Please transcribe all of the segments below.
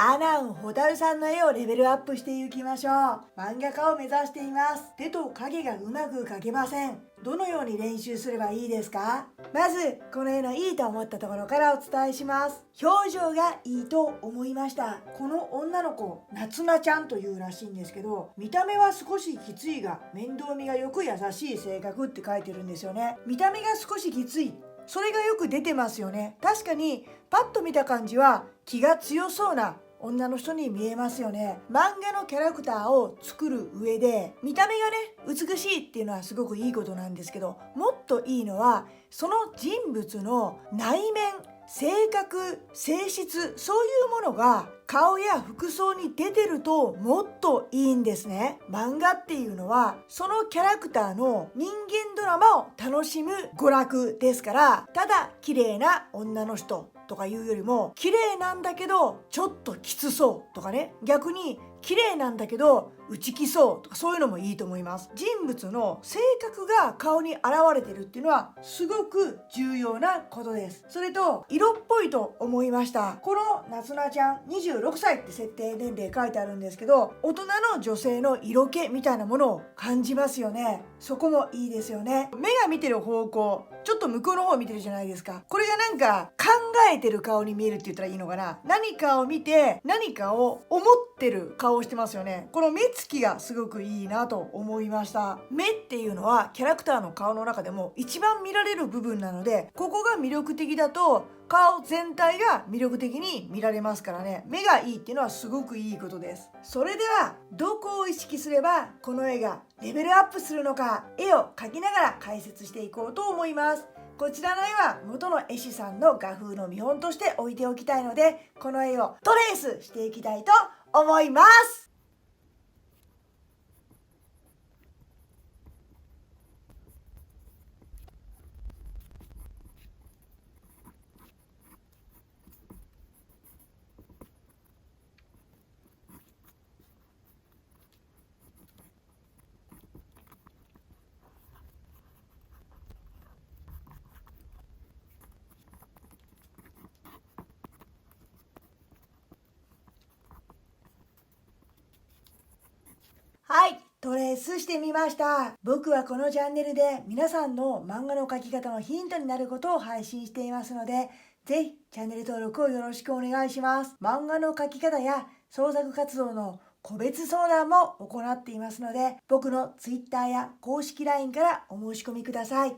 アナン・ホタルさんの絵をレベルアップしていきましょう。漫画家を目指しています。手と影がうまく描けません。どのように練習すればいいですか？まずこの絵のいいと思ったところからお伝えします。表情がいいと思いました。この女の子、夏菜ちゃんというらしいんですけど、見た目は少しきついが面倒見がよく優しい性格って書いてるんですよね。見た目が少しきつい、それがよく出てますよね。確かにパッと見た感じは気が強そうな女の人に見えますよね。漫画のキャラクターを作る上で見た目がね美しいっていうのはすごくいいことなんですけど、もっといいのはその人物の内面、性格、性質、そういうものが顔や服装に出てるともっといいんですね。漫画っていうのはそのキャラクターの人間ドラマを楽しむ娯楽ですから、ただ綺麗な女の人とかいうよりも綺麗なんだけどちょっときつそうとかね、逆に綺麗なんだけど内気そうとか、そういうのもいいと思います。人物の性格が顔に現れてるっていうのはすごく重要なことです。それと色っぽいと思いました。この夏菜ちゃん26歳って設定年齢書いてあるんですけど、大人の女性の色気みたいなものを感じますよね。そこもいいですよね。目が見てる方向、ちょっと向こうの方を見てるじゃないですか。これがなんか考えてる顔に見えるって言ったらいいのかな。何かを見て何かを思ってる顔をしてますよね。この目つきがすごくいいなと思いました。目っていうのはキャラクターの顔の中でも一番見られる部分なので、ここが魅力的だと顔全体が魅力的に見られますからね。目がいいっていうのはすごくいいことです。それではどこを意識すればこの絵がレベルアップするのか、絵を描きながら解説していこうと思います。こちらの絵は元の絵師さんの画風の見本として置いておきたいので、この絵をトレースしていきたいと思います。はい、トレースしてみました。僕はこのチャンネルで皆さんの漫画の描き方のヒントになることを配信していますので、ぜひチャンネル登録をよろしくお願いします。漫画の描き方や創作活動の個別相談も行っていますので、僕の Twitter や公式 LINE からお申し込みください。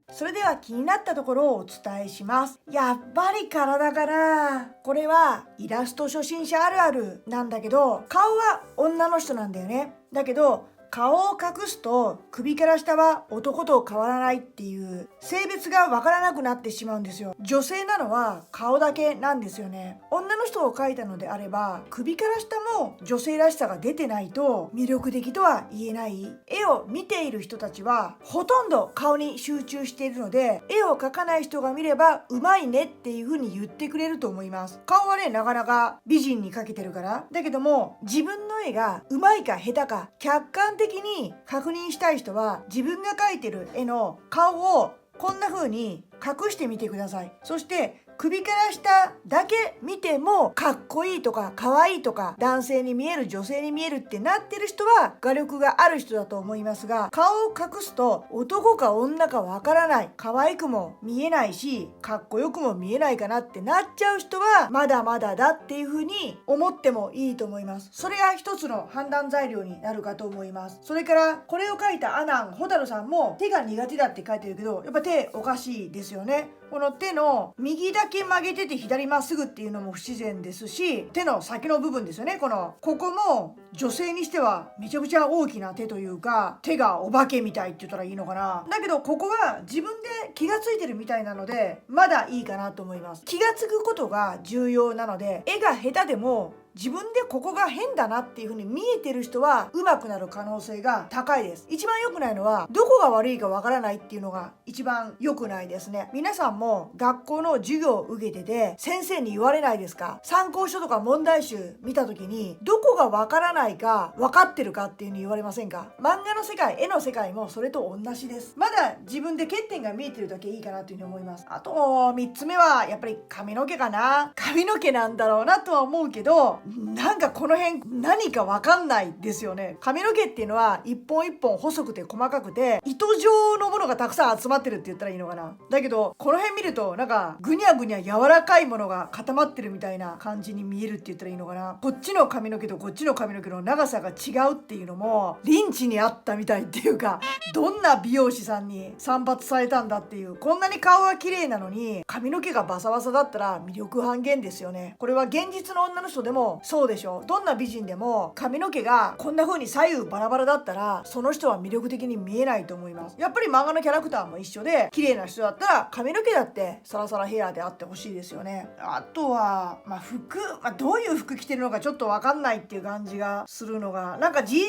それでは気になったところをお伝えします。やっぱり体かな。これはイラスト初心者あるあるなんだけど、顔は女の人なんだよね。だけど顔を隠すと首から下は男と変わらないっていう性別がわからなくなってしまうんですよ。女性なのは顔だけなんですよね。女の人を描いたのであれば首から下も女性らしさが出てないと魅力的とは言えない。絵を見ている人たちはほとんど顔に集中しているので、絵を描かない人が見ればうまいねっていう風に言ってくれると思います。顔はねなかなか美人に描けてるから。だけども自分の絵がうまいか下手か客観的に確認したい人は自分が描いてる絵の顔をこんな風に隠してみてください。そして首から下だけ見てもかっこいいとか可愛いとか男性に見える女性に見えるってなってる人は画力がある人だと思いますが、顔を隠すと男か女かわからない、可愛くも見えないしかっこよくも見えないかなってなっちゃう人はまだまだだっていう風に思ってもいいと思います。それが一つの判断材料になるかと思います。それからこれを描いたアナン・ホタルさんも手が苦手だって書いてるけど、やっぱ手おかしいですよね。この手の右だけ曲げてて左まっすぐっていうのも不自然ですし、手の先の部分ですよね。ここも女性にしてはめちゃくちゃ大きな手というか、手がお化けみたいって言ったらいいのかな。だけどここは自分で気がついてるみたいなのでまだいいかなと思います。気がつくことが重要なので、絵が下手でも自分でここが変だなっていう風に見えてる人は上手くなる可能性が高いです。一番良くないのはどこが悪いかわからないっていうのが一番良くないですね。皆さんんも学校の授業を受けてて先生に言われないですか？参考書とか問題集見た時にどこがわからないか分かってるかっていう風に言われませんか？漫画の世界、絵の世界もそれと同じです。まだ自分で欠点が見えてるだけいいかなという風に思います。あと3つ目はやっぱり髪の毛かな。髪の毛なんだろうなとは思うけど、なんかこの辺何か分かんないですよね。髪の毛っていうのは一本一本細くて細かくて糸状のものがたくさん集まってるって言ったらいいのかな。だけどこの辺見るとなんかぐにゃぐにゃ柔らかいものが固まってるみたいな感じに見えるって言ったらいいのかな。こっちの髪の毛とこっちの髪の毛の長さが違うっていうのもリンチにあったみたいっていうか、どんな美容師さんに散髪されたんだっていう。こんなに顔が綺麗なのに髪の毛がバサバサだったら魅力半減ですよね。これは現実の女の人でもそうでしょ。どんな美人でも髪の毛がこんな風に左右バラバラだったらその人は魅力的に見えないと思います。やっぱり漫画のキャラクターも一緒で、綺麗な人だったら髪の毛だってサラサラヘアであってほしいですよね。あとは服、どういう服着てるのかちょっと分かんないっていう感じがするのが、なんかジージャ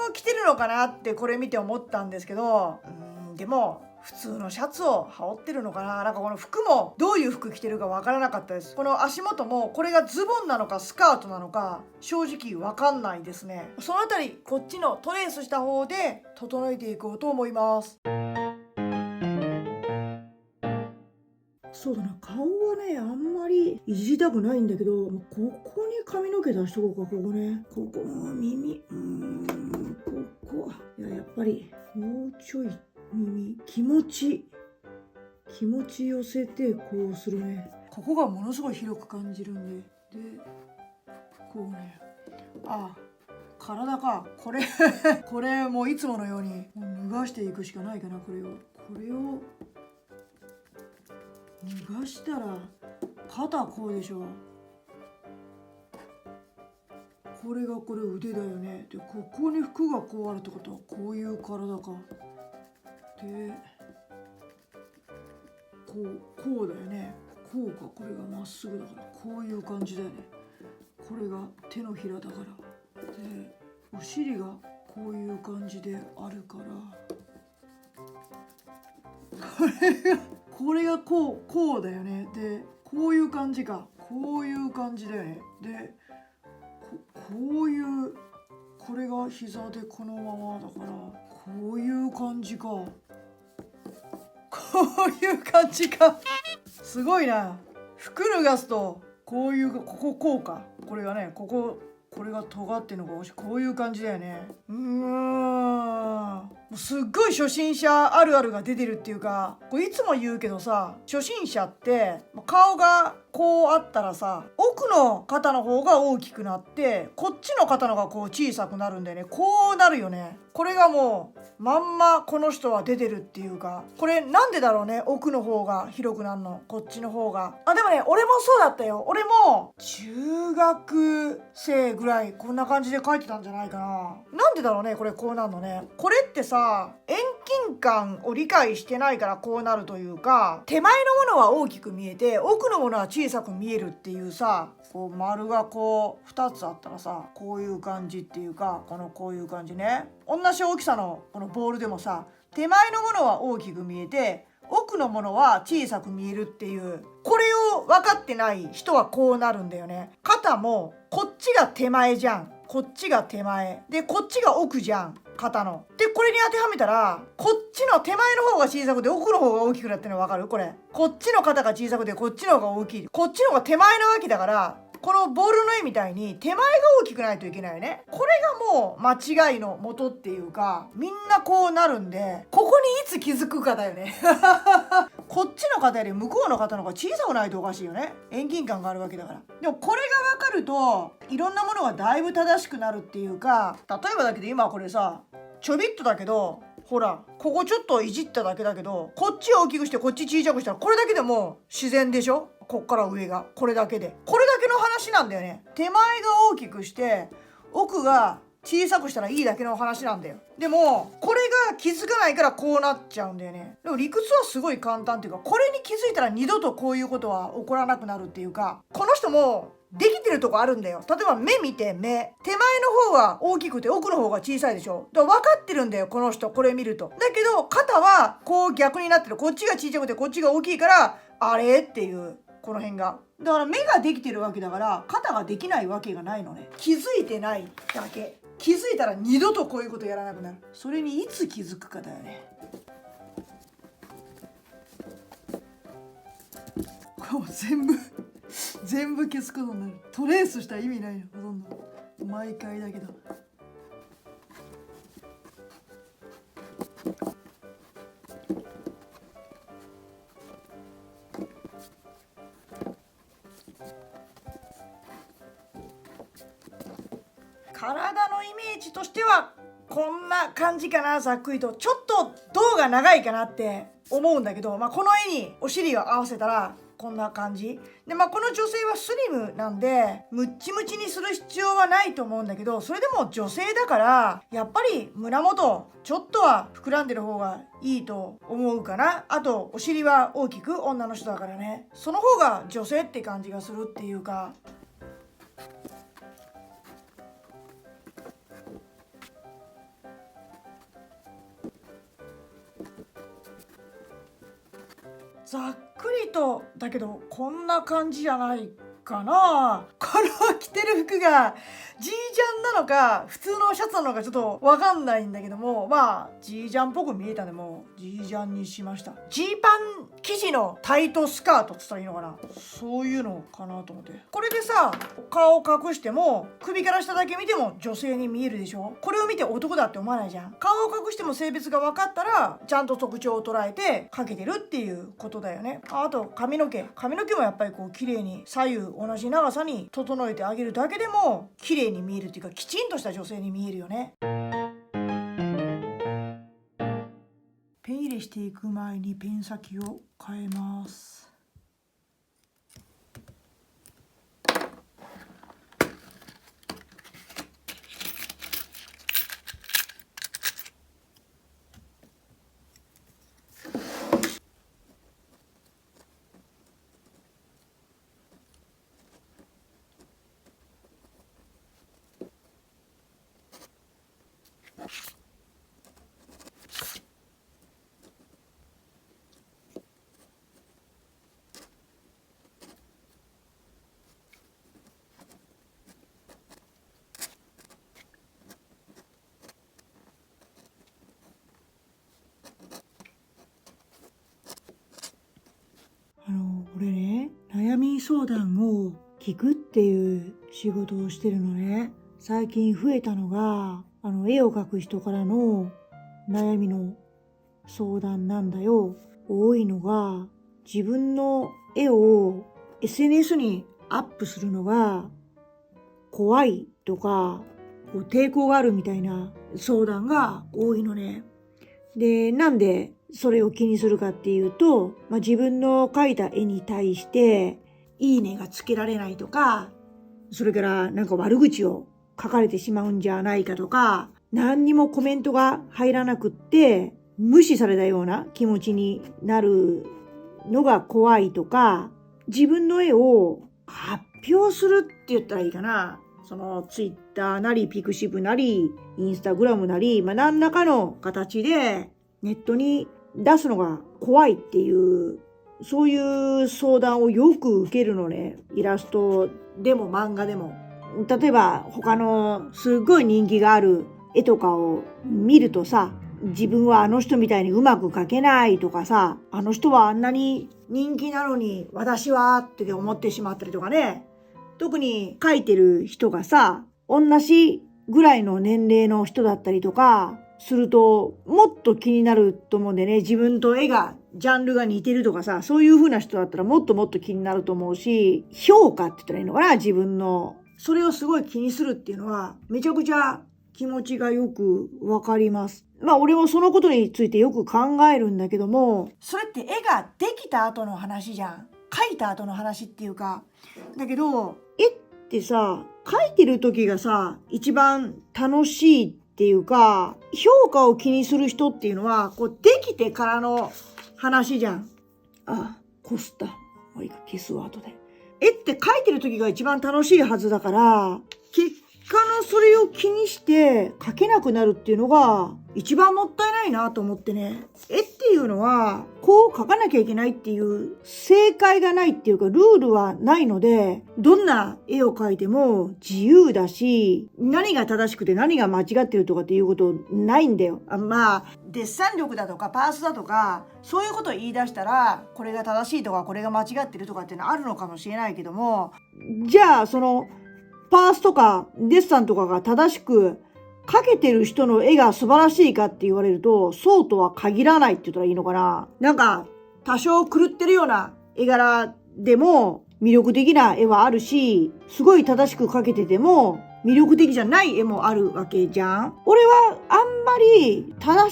ンを着てるのかなってこれ見て思ったんですけど、でも普通のシャツを羽織ってるのかな。なんかこの服もどういう服着てるか分からなかったです。この足元もこれがズボンなのかスカートなのか正直分かんないですね。そのあたりこっちのトレースした方で整えていこうと思います。そうだな、顔はねあんまりいじりたくないんだけど、ここに髪の毛出しとこうか。ここね、ここ耳、ここやっぱりもうちょい耳、気持ち寄せてこうするね。ここがものすごい広く感じるんで、こうね、体かこれこれもういつものように脱がしていくしかないかな。これを脱がしたら肩こうでしょ。これ腕だよね。でここに服がこうあるってことはこういう体か。でこうだよね。こうか。これがまっすぐだからこういう感じだよね。これが手のひらだから。でお尻がこういう感じであるから、これがこうだよね。でこういう感じか。こういう感じだよね。でこういうこれが膝でこのままだからこういう感じか。こういう感じか。すごいな。服脱がすとこういうこうか。これがねこれが尖ってるのがこういう感じだよね。もうすっごい初心者あるあるが出てるっていうか、これいつも言うけどさ、初心者って顔がこうあったらさ、奥の肩の方が大きくなってこっちの肩のがこう小さくなるんだよね。こうなるよね。これがもうまんまこの人は出てるっていうか、これなんでだろうね。奥の方が広くなるの、こっちの方が。でもね、俺もそうだったよ。俺も中学生ぐらいこんな感じで書いてたんじゃないかな。なんでだろうね、これこうなるのね。これってさ、遠近感を理解してないからこうなるというか、手前のものは大きく見えて奥のものは小さく見えるっていうさ、こう丸がこう2つあったらさ、こういう感じっていうか、こういう感じね。同じ大きさのこのボールでもさ、手前のものは大きく見えて奥のものは小さく見えるっていう、これを分かってない人はこうなるんだよね。肩もこっちが手前じゃん、こっちが手前でこっちが奥じゃん、肩の。でこれに当てはめたらこっちの手前の方が小さくて奥の方が大きくなってるの分かる？これこっちの肩が小さくてこっちの方が大きい、こっちの方が手前なわけだから、このボールの絵みたいに手前が大きくないといけないよね。これがもう間違いの元っていうか、みんなこうなるんで、ここにいつ気づくかだよねこっちの肩より向こうの肩の方が小さくないとおかしいよね。遠近感があるわけだから。でもこれが分かるといろんなものがだいぶ正しくなるっていうか、例えばだけど今これさちょびっとだけど、ほらここちょっといじっただけだけど、こっちを大きくしてこっち小さくしたらこれだけでも自然でしょ。こっから上がこれだけで、これだけの話なんだよね。手前が大きくして奥が小さくしたらいいだけの話なんだよ。でもこれが気づかないからこうなっちゃうんだよね。でも理屈はすごい簡単っていうか、これに気づいたら二度とこういうことは起こらなくなるっていうか、この人もできてるとこあるんだよ。例えば目見て、目手前の方が大きくて奥の方が小さいでしょ。だから分かってるんだよこの人、これ見ると。だけど肩はこう逆になってる、こっちが小さくてこっちが大きいからあれっていう、この辺が。だから目ができてるわけだから肩ができないわけがないのね。気づいてないだけ。気づいたら二度とこういうことやらなくなる。それにいつ気づくかだよね。これも全部消すことになる。トレースしたら意味ないよ、ほとんど。毎回だけど。体のイメージとしてはこんな感じかな、ざっくりと。ちょっと胴が長いかなって思うんだけど、この絵にお尻を合わせたらこんな感じで、この女性はスリムなんでムッチムチにする必要はないと思うんだけど、それでも女性だからやっぱり胸元ちょっとは膨らんでる方がいいと思うかな。あとお尻は大きく、女の人だからね、その方が女性って感じがするっていうか。ざっくりとだけどこんな感じじゃないかな。この着てる服がジージャンなのか普通のシャツなのかちょっとわかんないんだけども、ジージャンっぽく見えたんでもうジージャンにしました。ジーパン生地のタイトスカートっつったらいいのかな、そういうのかなと思って。これでさ、顔を隠しても首から下だけ見ても女性に見えるでしょ。これを見て男だって思わないじゃん。顔を隠しても性別が分かったらちゃんと特徴を捉えてかけてるっていうことだよね。あと髪の毛もやっぱりこう綺麗に左右同じ長さに整えてあげるだけでも綺麗に見えるっていうか、きちんとした女性に見えるよね。ペン入れしていく前にペン先を変えます。俺ね、悩み相談を聞くっていう仕事をしてるのね。最近増えたのが、絵を描く人からの悩みの相談なんだよ。多いのが、自分の絵を SNS にアップするのが怖いとか、抵抗があるみたいな相談が多いのね。で、なんでそれを気にするかっていうと、自分の描いた絵に対していいねがつけられないとか、それから悪口を書かれてしまうんじゃないかとか、何にもコメントが入らなくって無視されたような気持ちになるのが怖いとか、自分の絵を発表するって言ったらいいかな。そのツイッターなりピクシブなりインスタグラムなり、何らかの形でネットに出すのが怖いっていう、そういう相談をよく受けるのね。イラストでも漫画でも。例えば他のすごい人気がある絵とかを見るとさ、自分はあの人みたいにうまく描けないとかさ、あの人はあんなに人気なのに私はって思ってしまったりとかね。特に描いてる人がさ、同じぐらいの年齢の人だったりとかするともっと気になると思うんでね。自分と絵がジャンルが似てるとかさ、そういう風な人だったらもっともっと気になると思うし、評価って言ったらいいのかな、自分の。それをすごい気にするっていうのはめちゃくちゃ気持ちがよくわかります。俺もそのことについてよく考えるんだけども、それって絵ができた後の話じゃん。描いた後の話っていうか。だけど絵ってさ、描いてる時がさ、一番楽しいっていうか、評価を気にする人っていうのはできてからの話じゃん。こすった。もういいか、消すわ後で。絵って描いてる時が一番楽しいはずだから、結果のそれを気にして描けなくなるっていうのが一番もったいないなと思ってね。絵っていうのは、こう描かなきゃいけないっていう正解がないっていうか、ルールはないので、どんな絵を描いても自由だし、何が正しくて何が間違ってるとかっていうことないんだよ。まあ、デッサン力だとかパースだとか、そういうことを言い出したら、これが正しいとかこれが間違ってるとかっていうのはあるのかもしれないけども、じゃあそのパースとかデッサンとかが正しく描けてる人の絵が素晴らしいかって言われると、そうとは限らないって言ったらいいのかな。なんか、多少狂ってるような絵柄でも魅力的な絵はあるし、すごい正しく描けてても魅力的じゃない絵もあるわけじゃん。俺はあんまり正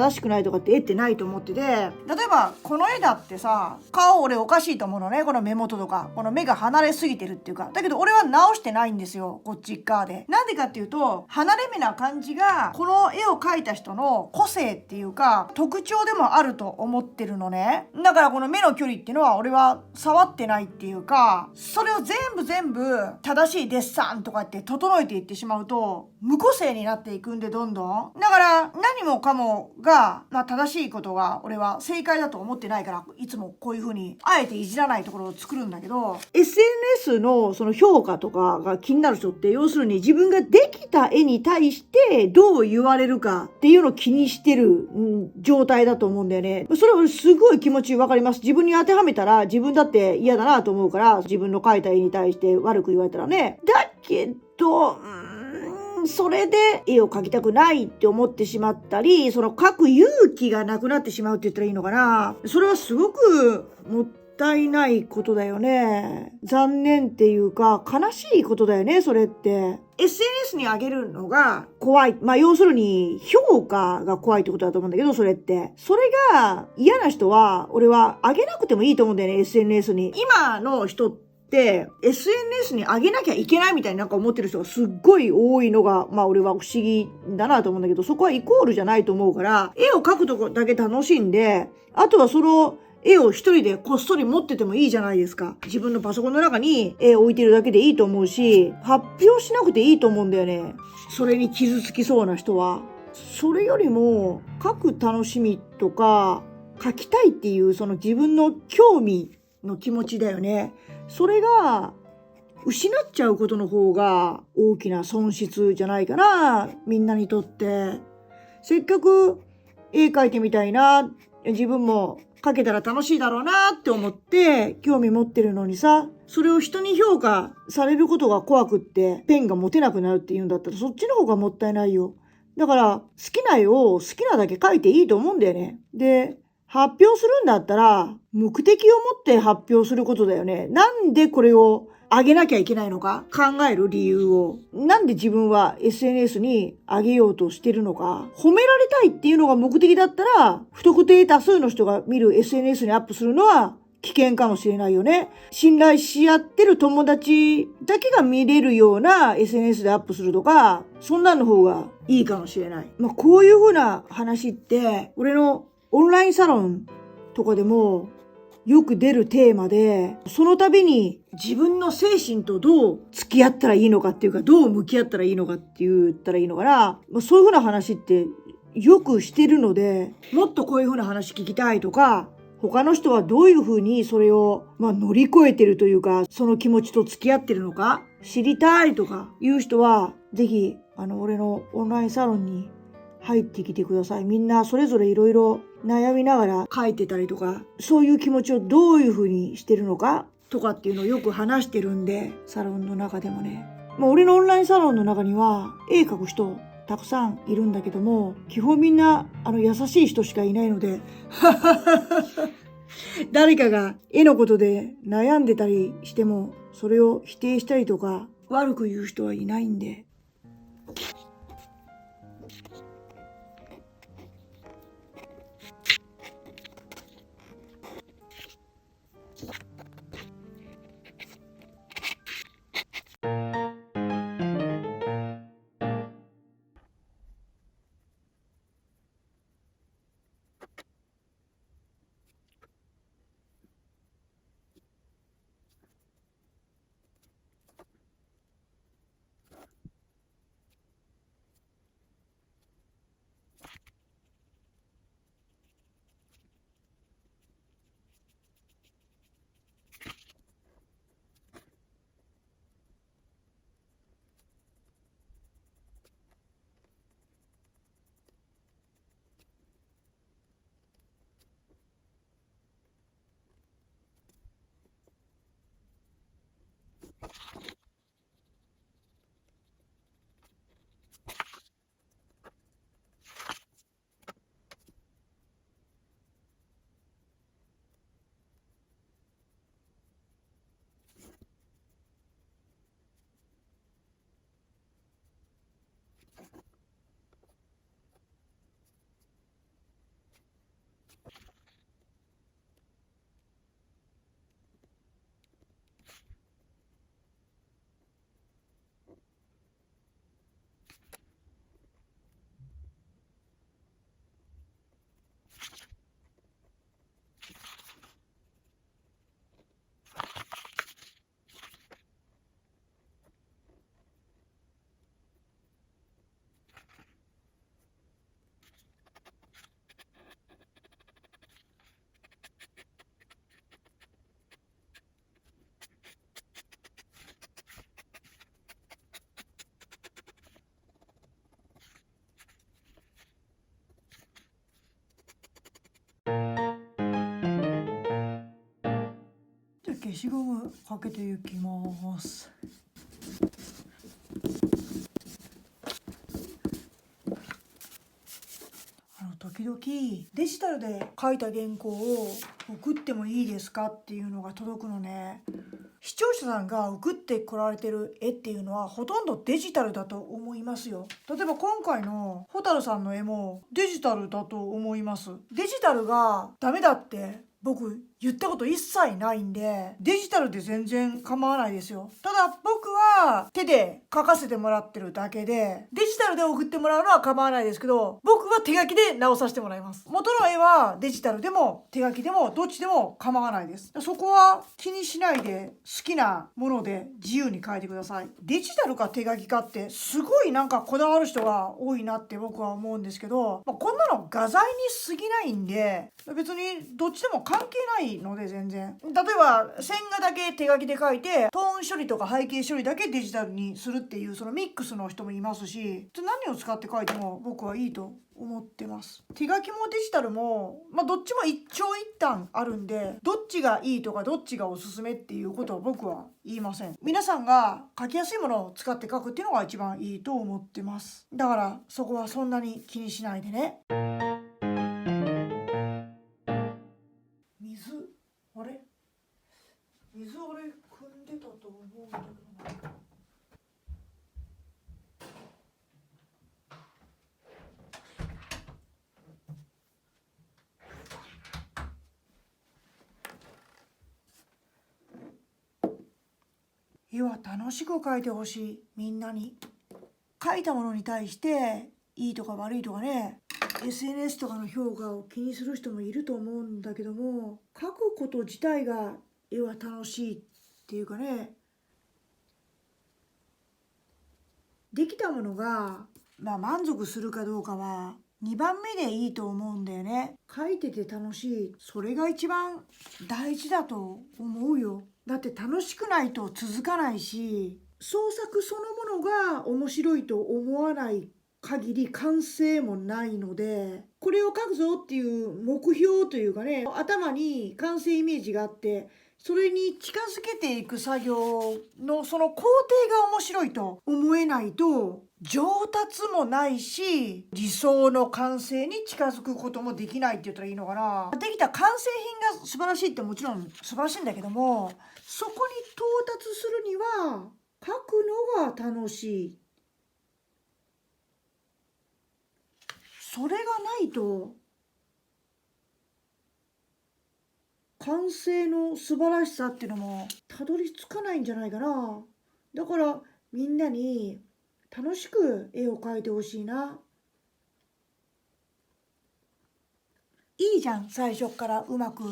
しくないとかって絵ってないと思ってて、例えばこの絵だってさ、顔俺おかしいと思うのね。この目元とか、この目が離れすぎてるっていうか。だけど俺は直してないんですよ、こっち側で。なんでかっていうと、離れ目な感じがこの絵を描いた人の個性っていうか特徴でもあると思ってるのね。だからこの目の距離っていうのは俺は触ってないっていうか、それを全部正しいデッサンとかって整えていってしまうと無個性になっていくんで、どんどん。だから何もかもが、正しいことが俺は正解だと思ってないから、いつもこういう風にあえていじらないところを作るんだけど、 SNS のその評価とかが気になる人って、要するに自分ができた絵に対してどう言われるかっていうのを気にしてる状態だと思うんだよね。それは俺すごい気持ちわかります。自分に当てはめたら自分だって嫌だなと思うから、自分の描いた絵に対して悪く言われたらね。だけど、それで絵を描きたくないって思ってしまったり、その描く勇気がなくなってしまうって言ったらいいのかな。それはすごくもったいないことだよね。残念っていうか悲しいことだよね、それって。SNS に上げるのが怖い。要するに評価が怖いってことだと思うんだけど、それって。それが嫌な人は、俺は上げなくてもいいと思うんだよね、SNS に。今の人ってで、SNS に上げなきゃいけないみたいになんか思ってる人がすっごい多いのが、俺は不思議だなと思うんだけど、そこはイコールじゃないと思うから、絵を描くとこだけ楽しんで、あとはその絵を一人でこっそり持っててもいいじゃないですか。自分のパソコンの中に絵を置いてるだけでいいと思うし、発表しなくていいと思うんだよね。それに傷つきそうな人は。それよりも、描く楽しみとか、描きたいっていうその自分の興味の気持ちだよね。それが失っちゃうことの方が大きな損失じゃないかな、みんなにとって。せっかく絵描いてみたいな、自分も描けたら楽しいだろうなって思って興味持ってるのにさ、それを人に評価されることが怖くってペンが持てなくなるっていうんだったら、そっちの方がもったいないよ。だから好きな絵を好きなだけ描いていいと思うんだよね。で、発表するんだったら、目的を持って発表することだよね。なんでこれを上げなきゃいけないのか考える理由を。なんで自分は SNS に上げようとしてるのか。褒められたいっていうのが目的だったら、不特定多数の人が見る SNS にアップするのは危険かもしれないよね。信頼し合ってる友達だけが見れるような SNS でアップするとか、そんなの方がいいかもしれない。こういう風な話って、俺のオンラインサロンとかでもよく出るテーマで、その度に自分の精神とどう付き合ったらいいのかっていうか、どう向き合ったらいいのかって言ったらいいのかな。そういう風な話ってよくしてるので、もっとこういう風な話聞きたいとか、他の人はどういう風にそれを乗り越えてるというか、その気持ちと付き合ってるのか知りたいとかいう人は、ぜひ俺のオンラインサロンに入ってきてください。みんなそれぞれいろいろ悩みながら書いてたりとか、そういう気持ちをどういう風にしてるのかとかっていうのをよく話してるんで、サロンの中でもね。俺のオンラインサロンの中には絵描く人たくさんいるんだけども、基本みんな優しい人しかいないので誰かが絵のことで悩んでたりしても、それを否定したりとか悪く言う人はいないんで。消しゴムかけていきます。時々デジタルで書いた原稿を送ってもいいですかっていうのが届くのね。視聴者さんが送ってこられてる絵っていうのはほとんどデジタルだと思いますよ。例えば今回の蛍さんの絵もデジタルだと思います。デジタルがダメだって僕言ったこと一切ないんで、デジタルで全然構わないですよ。ただ僕は手で書かせてもらってるだけで、デジタルで送ってもらうのは構わないですけど、僕は手書きで直させてもらいます。元の絵はデジタルでも手書きでもどっちでも構わないです。そこは気にしないで好きなもので自由に書いてください。デジタルか手書きかってすごいなんかこだわる人が多いなって僕は思うんですけど、こんなの画材に過ぎないんで、別にどっちでも関係ないので全然。例えば線画だけ手書きで書いて、トーン処理とか背景処理だけデジタルにするっていうそのミックスの人もいますし、何を使って書いても僕はいいと思ってます。手書きもデジタルも、どっちも一長一短あるんで、どっちがいいとかどっちがおすすめっていうことは僕は言いません。皆さんが書きやすいものを使って書くっていうのが一番いいと思ってます。だからそこはそんなに気にしないでね。あれ水俺汲んでたと思うんだけどな。絵は楽しく描いてほしい。みんなに描いたものに対していいとか悪いとかね、 SNS とかの評価を気にする人もいると思うんだけども、描くこと自体が絵は楽しいっていうかね、できたものが満足するかどうかは2番目でいいと思うんだよね。描いてて楽しい、それが一番大事だと思うよ。だって楽しくないと続かないし、創作そのものが面白いと思わない限り完成もないので、これを描くぞっていう目標というかね、頭に完成イメージがあって、それに近づけていく作業のその工程が面白いと思えないと上達もないし、理想の完成に近づくこともできないって言ったらいいのかな。できた完成品が素晴らしいってもちろん素晴らしいんだけども、そこに到達するには書くのが楽しい。それがないと完成の素晴らしさっていうのもたどり着かないんじゃないかな。だからみんなに楽しく絵を描いてほしいな。いいじゃん、最初からうまく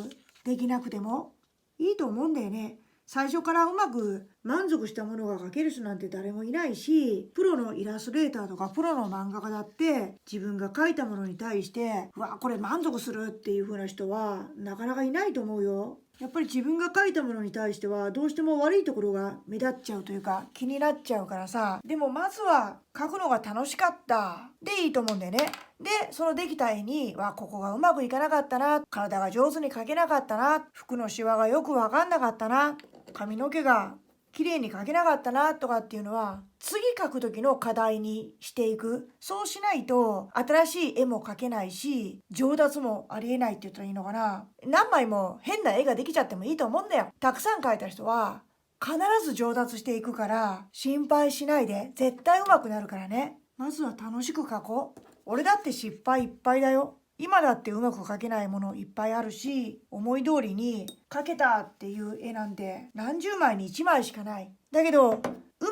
できなくてもいいと思うんだよね。最初からうまく満足したものが描ける人なんて誰もいないし、プロのイラストレーターとかプロの漫画家だって自分が描いたものに対してこれ満足するっていう風な人はなかなかいないと思うよ。やっぱり自分が描いたものに対してはどうしても悪いところが目立っちゃうというか気になっちゃうからさ。でもまずは描くのが楽しかったでいいと思うんだよね。でそのできた絵にここがうまくいかなかったな、体が上手に描けなかったな、服のシワがよく分かんなかったな、髪の毛が綺麗に描けなかったなとかっていうのは次描く時の課題にしていく。そうしないと新しい絵も描けないし上達もありえないって言ったらいいのかな。何枚も変な絵ができちゃってもいいと思うんだよ。たくさん描いた人は必ず上達していくから心配しないで、絶対上手くなるからね。まずは楽しく描こう。俺だって失敗いっぱいだよ。今だってうまく描けないものいっぱいあるし、思い通りに描けたっていう絵なんて何十枚に1枚しかない。だけどう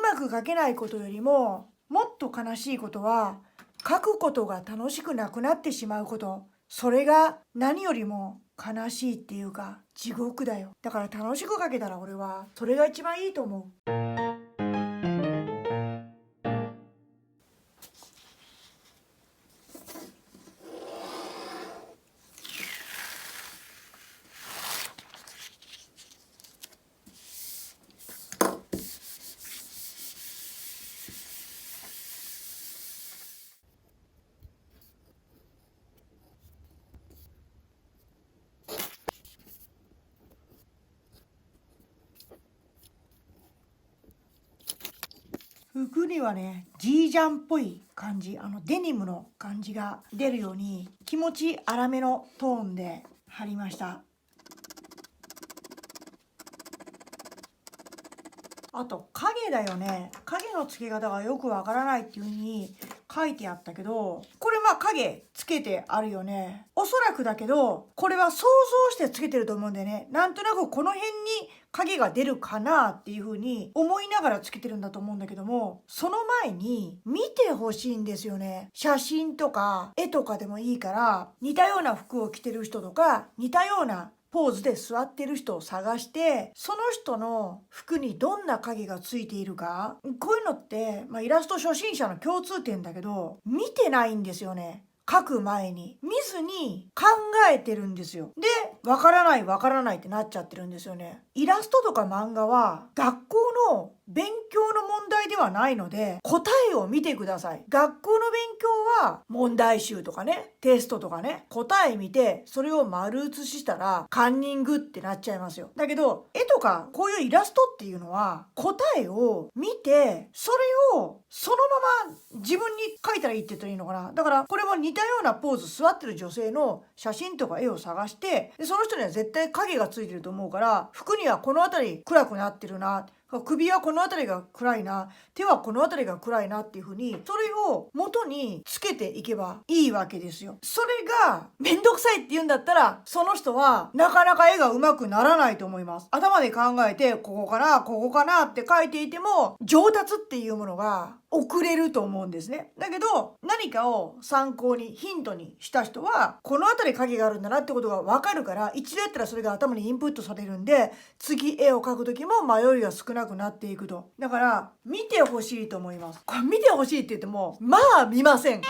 まく描けないことよりももっと悲しいことは描くことが楽しくなくなってしまうこと。それが何よりも悲しいっていうか地獄だよ。だから楽しく描けたら俺はそれが一番いいと思う。服にはね、ジージャンっぽい感じ、デニムの感じが出るように気持ち粗めのトーンで貼りました。あと影だよね。影の付け方がよくわからないっていう風に書いてあったけど、これ影つけてあるよね。おそらくだけど、これは想像してつけてると思うんだよね。なんとなくこの辺に影が出るかなっていう風に思いながらつけてるんだと思うんだけども、その前に見てほしいんですよね。写真とか絵とかでもいいから、似たような服を着てる人とか、似たようなポーズで座ってる人を探して、その人の服にどんな影がついているか、こういうのって、イラスト初心者の共通点だけど、見てないんですよね。書く前に見ずに考えてるんですよ。で、わからないってなっちゃってるんですよね。イラストとか漫画は学校の勉強の問題ではないので、答えを見てください。学校の勉強は問題集とかね、テストとかね、答え見てそれを丸写ししたらカンニングってなっちゃいますよ。だけど絵とかこういうイラストっていうのは答えを見て、それをそのまま自分に描いたらいいって言ったらいいのかな。だからこれも似たようなポーズ座ってる女性の写真とか絵を探して、でその人には絶対影がついてると思うから、服にはこの辺り暗くなってるな、首はこの辺りが暗いな、手はこの辺りが暗いなっていう風に、それを元につけていけばいいわけですよ。それがめんどくさいって言うんだったら、その人はなかなか絵が上手くならないと思います。頭で考えて、ここかな、ここかなって書いていても、上達っていうものが遅れると思うんですね。だけど、何かを参考に、ヒントにした人は、この辺り影があるんだなってことがわかるから、一度やったらそれが頭にインプットされるんで、次絵を描く時も迷いが少なくなっていくと。だから、見てほしいと思います。これ見てほしいって言っても、見ません。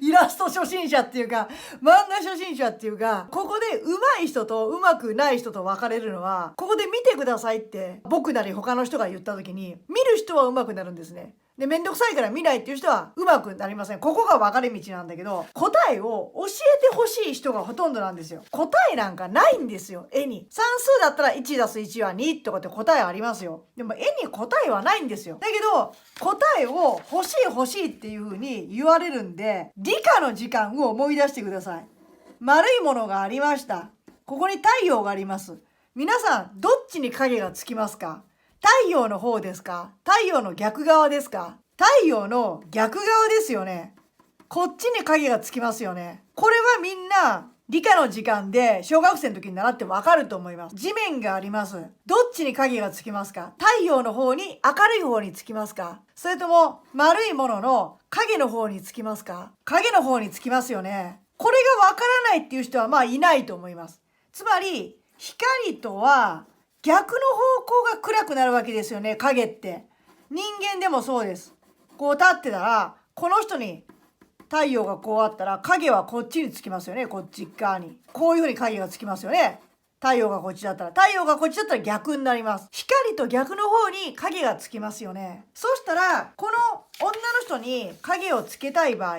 イラスト初心者っていうか、漫画初心者っていうか、ここで上手い人と上手くない人と分かれるのは、ここで見てくださいって僕なり他の人が言った時に、見る人は上手くなるんですね。で、めんどくさいから見ないっていう人は上手くなりません。ここが分かれ道なんだけど、答えを教えてほしい人がほとんどなんですよ。答えなんかないんですよ、絵に。算数だったら1たす1は2とかって答えありますよ。でも絵に答えはないんですよ。だけど、答えを欲しいっていう風に言われるんで、理科の時間を思い出してください。丸いものがありました。ここに太陽があります。皆さん、どっちに影がつきますか？太陽の方ですか？太陽の逆側ですか？太陽の逆側ですよね。こっちに影がつきますよね。これはみんな理科の時間で小学生の時に習ってわかると思います。地面があります。どっちに影がつきますか？太陽の方に、明るい方につきますか？それとも丸いものの影の方につきますか？影の方につきますよね。これがわからないっていう人はいないと思います。つまり光とは逆の方向が暗くなるわけですよね、影って。人間でもそうです。こう立ってたら、この人に太陽がこうあったら、影はこっちにつきますよね、こっち側に。こういう風に影がつきますよね。太陽がこっちだったら。太陽がこっちだったら逆になります。光と逆の方に影がつきますよね。そしたら、この女の人に影をつけたい場合、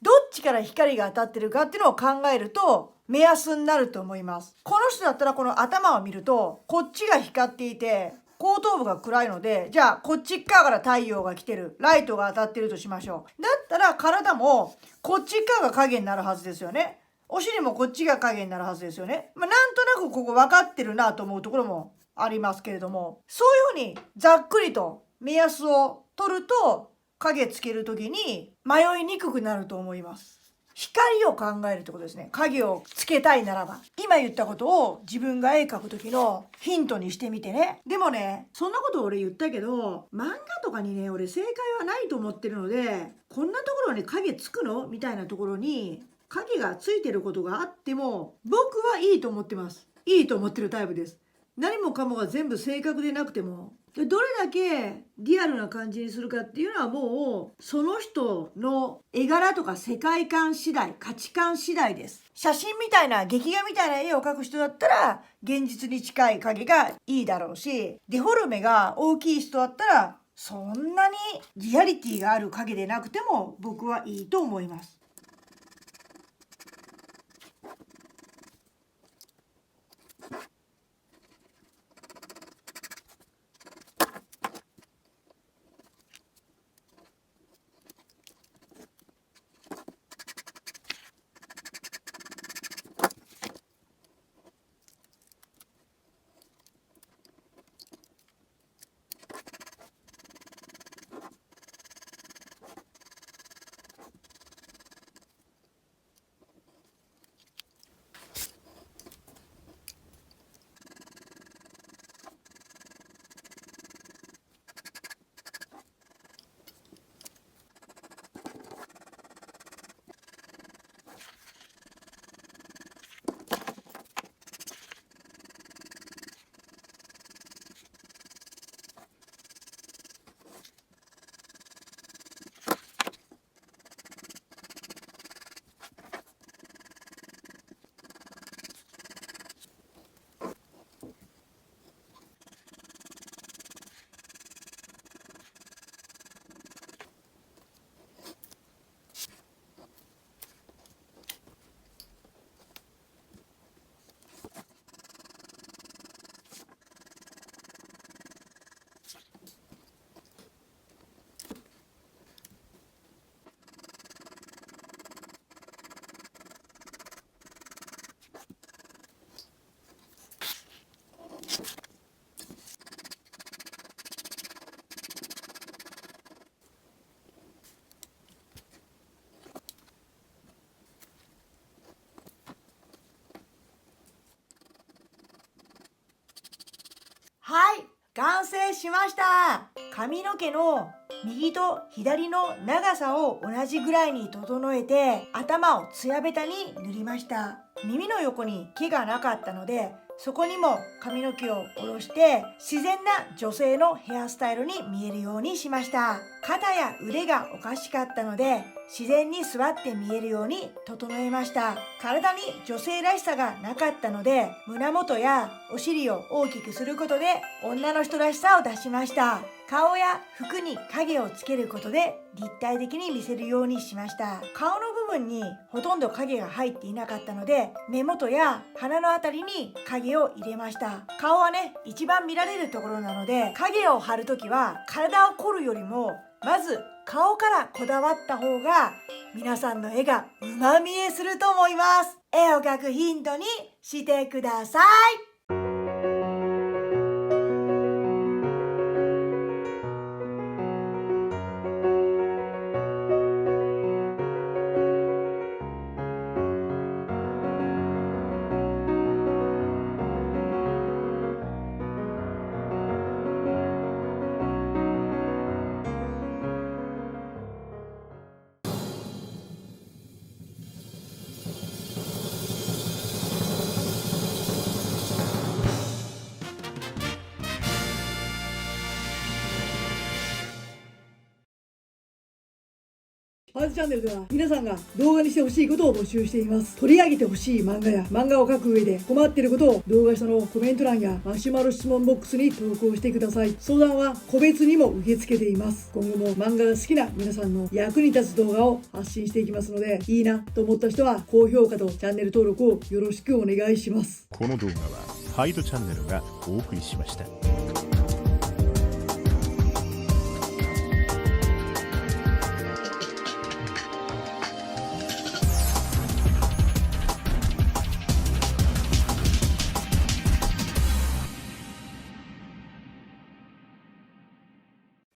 どっちから光が当たってるかっていうのを考えると、目安になると思います。この人だったらこの頭を見ると、こっちが光っていて、後頭部が暗いので、じゃあこっち側から太陽が来てる、ライトが当たってるとしましょう。だったら体もこっち側が影になるはずですよね。お尻もこっちが影になるはずですよね。なんとなくここ分かってるなと思うところもありますけれども、そういうふうにざっくりと目安を取ると、影つけるときに迷いにくくなると思います。光を考えるってことですね。影をつけたいならば。今言ったことを自分が絵描く時のヒントにしてみてね。でもね、そんなこと俺言ったけど、漫画とかにね、俺正解はないと思ってるので、こんなところに影つくのみたいなところに影がついてることがあっても、僕はいいと思ってます。いいと思ってるタイプです。何もかもが全部正確でなくても、どれだけリアルな感じにするかっていうのはもうその人の絵柄とか世界観次第、価値観次第です。写真みたいな劇画みたいな絵を描く人だったら現実に近い影がいいだろうし、デフォルメが大きい人だったらそんなにリアリティがある影でなくても僕はいいと思います。完成しました。髪の毛の右と左の長さを同じぐらいに整えて、頭をツヤベタに塗りました。耳の横に毛がなかったので、そこにも髪の毛を下ろして自然な女性のヘアスタイルに見えるようにしました。肩や腕がおかしかったので自然に座って見えるように整えました。体に女性らしさがなかったので胸元やお尻を大きくすることで女の人らしさを出しました。顔や服に影をつけることで立体的に見せるようにしました。顔の部分にほとんど影が入っていなかったので目元や鼻のあたりに影を入れました。顔はね、一番見られるところなので影を貼るときは体を凝るよりもまず顔からこだわった方が皆さんの絵がうま見えすると思います。絵を描くヒントにしてください。パンチチャンネルでは皆さんが動画にしてほしいことを募集しています。取り上げてほしい漫画や漫画を描く上で困っていることを動画下のコメント欄やマシュマロ質問ボックスに投稿してください。相談は個別にも受け付けています。今後も漫画が好きな皆さんの役に立つ動画を発信していきますので、いいなと思った人は高評価とチャンネル登録をよろしくお願いします。この動画はハイドチャンネルがお送りしました。